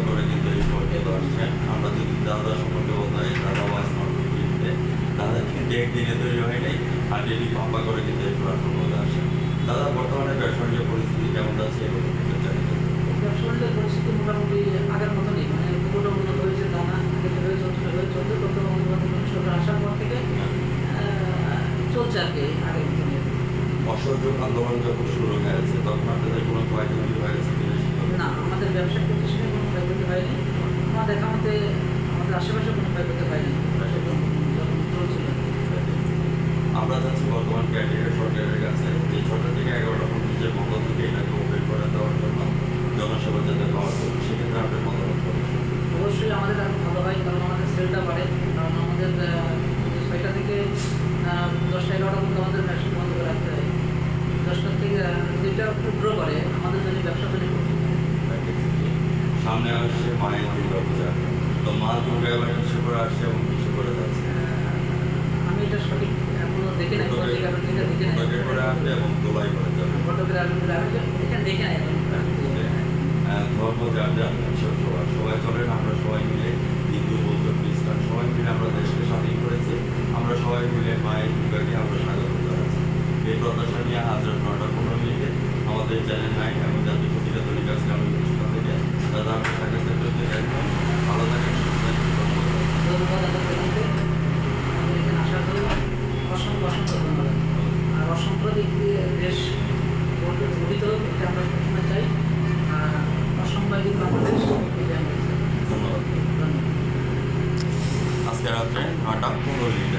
করে কিন্তু এই পর্যন্ত আসছেন। আমরা যদি দাদা সম্পর্কে বলতে হয়, দাদা ওয়াজ নটে দাদা কিন্তু একদিনে তৈরি হয় নাই, আর ডেলি পাম্পা করে কিন্তু এই প্ল্যাটফর্ম মধ্যে আসেন। দাদা বর্তমানে ব্যবসা বাণিজ্য পরিস্থিতি কেমন যাচ্ছে এবং জানি ব্যবসা বাণিজ্যের পরিস্থিতি মোটামুটি আগের মতো নেই, মানে পুরোটা উন্নত হয়েছে তা না, যেভাবে চলতে সরকার আসার পর থেকে চলছে আর কি আগের মতো নেই। অসহযোগ আন্দোলন যখন শুরু হয়েছে তখন আপনাদের কোনো ক্ষয়ক্ষতি হয়ে গেছে না, আমাদের ব্যবসা প্রতিষ্ঠানে কোনো ক্ষয়ক্ষতি হয়নি। আমার দেখা মতে আমাদের আশেপাশে কোনো ক্ষয়ক্ষতি হয়নি যখন চলছিল। আমরা যাচ্ছি বর্তমান ক্যান্ডিডেট সরকারের কাছে যে 6টা থেকে 11টা পর্যন্ত যে বন্ধ থেকে এটাকে ওপেন করে দেওয়ার জন্য জনসেবা যাতে পাওয়া যায় সেক্ষেত্রে আপনার মতামত করবেন। অবশ্যই আমাদের আরও ভালো হয়, কারণ আমাদের সেলটা বাড়ে। কারণ আমাদের 6টা থেকে 10টা 11টা পর্যন্ত আমাদের ব্যবসা বন্ধ করে রাখতে হয়। 10টার থেকে 2টা একটু গ্রো করে আমাদের জন্য ব্যবসা তৈরি করতে। সামনে আসছে মায়ের দুর্গাপূজা, তো মা দুর্গা এবার কিছু করে আসছে এবং কিছু করে যাচ্ছে। আমি এটা সঠিক এখনো দেখে নাই, করে আসবে এবং দোলাই করে যাবে। এখানে দেখে নাই ধর্ম যার যার সবাই চলেন, আমরা সবাই মিলে হিন্দু বৌদ্ধ খ্রিস্টান সবাই মিলে আমরা দেশকে স্বাধীন করেছি। আমরা সবাই মিলে মায়ের দুর্গাকে আমরা স্বাগত জানাচ্ছি। এই প্রত্যাশা নিয়ে আজ রাত 9:15 আমাদের চ্যানেল 9 এবং জাতীয় প্রতিটা তৈরি কাজ গ্রামীণ প্রতিষ্ঠান থেকে দাদা আমি সাক্ষাৎকার করতে চাইবেন। ভালো থাকেন, সুস্থ থাকেন। এখানে আসার জন্য অসংখ্য ধন্যবাদ। আর অসাম্প্রদায়িক দেশ গঠিত হোক এটা আমরা সবসময় চাই। আর অসাম্প্রদায়িক বাংলাদেশ এটা আমরা চাই। ধন্যবাদ। আজকে রাত্রে 9:15